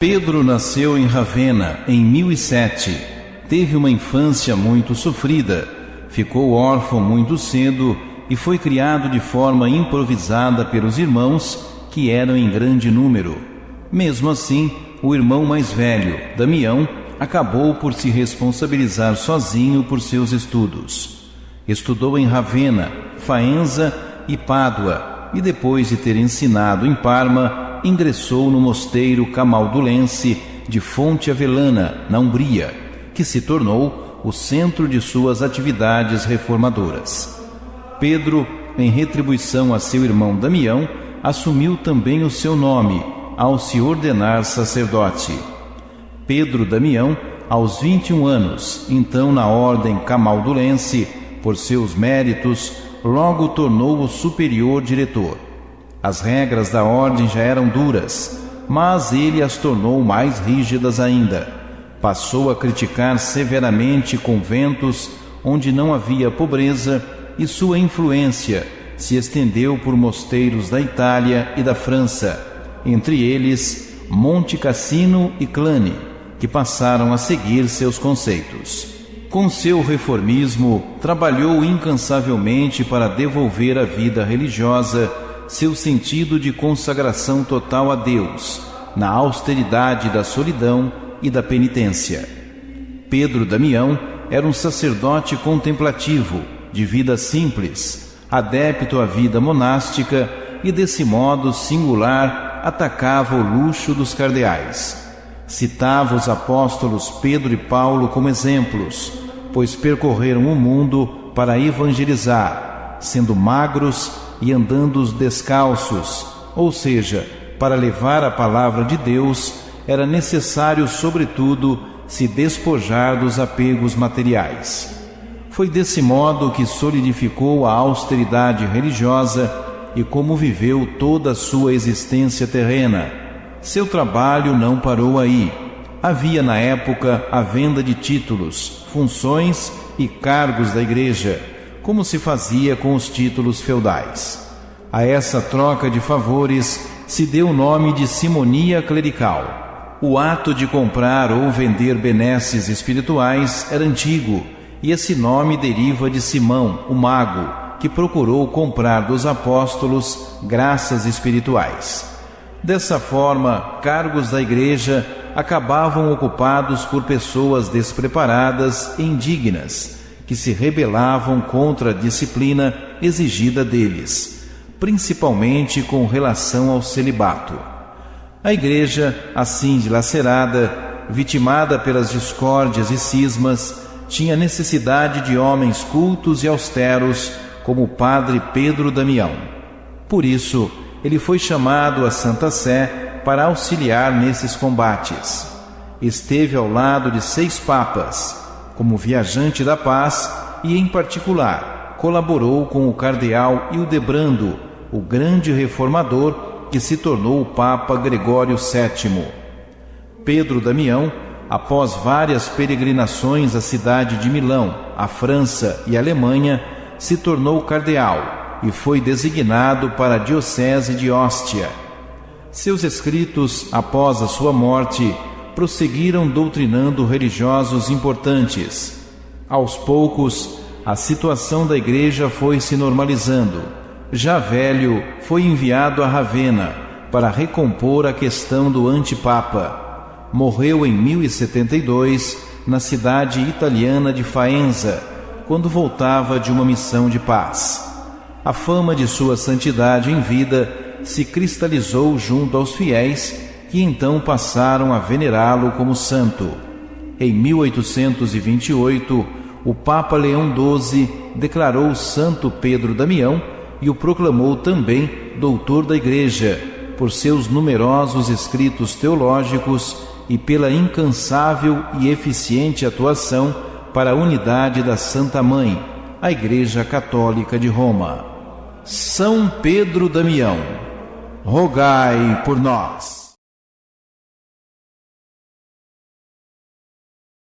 Pedro nasceu em Ravenna em 1007. Teve uma infância muito sofrida, ficou órfão muito cedo e foi criado de forma improvisada pelos irmãos, que eram em grande número. Mesmo assim, o irmão mais velho, Damião, acabou por se responsabilizar sozinho por seus estudos. Estudou em Ravenna, Faenza e Pádua, e depois de ter ensinado em Parma, ingressou no mosteiro camaldulense de Fonte Avellana, na Umbria, que se tornou o centro de suas atividades reformadoras. Pedro, em retribuição a seu irmão Damião, assumiu também o seu nome, ao se ordenar sacerdote. Pedro Damião, aos 21 anos, então na ordem camaldulense, por seus méritos, logo tornou-o superior diretor. As regras da ordem já eram duras, mas ele as tornou mais rígidas ainda. Passou a criticar severamente conventos onde não havia pobreza, e sua influência se estendeu por mosteiros da Itália e da França, entre eles Monte Cassino e Clane, que passaram a seguir seus conceitos. Com seu reformismo, trabalhou incansavelmente para devolver à vida religiosa seu sentido de consagração total a Deus, na austeridade da solidão e da penitência. Pedro Damião era um sacerdote contemplativo, de vida simples, adepto à vida monástica e, desse modo singular, atacava o luxo dos cardeais. Citava os apóstolos Pedro e Paulo como exemplos, pois percorreram o mundo para evangelizar, sendo magros e andando descalços, ou seja, para levar a palavra de Deus era necessário, sobretudo, se despojar dos apegos materiais. Foi desse modo que solidificou a austeridade religiosa e como viveu toda a sua existência terrena. Seu trabalho não parou aí. Havia na época a venda de títulos, funções e cargos da igreja, como se fazia com os títulos feudais. A essa troca de favores se deu o nome de simonia clerical. O ato de comprar ou vender benesses espirituais era antigo, e esse nome deriva de Simão, o mago, que procurou comprar dos apóstolos graças espirituais. Dessa forma, cargos da igreja acabavam ocupados por pessoas despreparadas e indignas, que se rebelavam contra a disciplina exigida deles, principalmente com relação ao celibato. A igreja, assim dilacerada, vitimada pelas discórdias e cismas, tinha necessidade de homens cultos e austeros, como o padre Pedro Damião. Por isso, ele foi chamado à Santa Sé para auxiliar nesses combates. Esteve ao lado de 6 papas, como viajante da paz, e, em particular, colaborou com o cardeal Hildebrando, o grande reformador que se tornou o Papa Gregório VII. Pedro Damião, após várias peregrinações à cidade de Milão, à França e à Alemanha, se tornou cardeal e foi designado para a diocese de Ostia. Seus escritos, após a sua morte, prosseguiram doutrinando religiosos importantes. Aos poucos, a situação da igreja foi se normalizando. Já velho, foi enviado a Ravenna para recompor a questão do antipapa. Morreu em 1072, na cidade italiana de Faenza, quando voltava de uma missão de paz. A fama de sua santidade em vida se cristalizou junto aos fiéis, que então passaram a venerá-lo como santo. Em 1828, o Papa Leão XII declarou Santo Pedro Damião e o proclamou também doutor da Igreja, por seus numerosos escritos teológicos e pela incansável e eficiente atuação para a unidade da Santa Mãe, a Igreja Católica de Roma. São Pedro Damião, rogai por nós.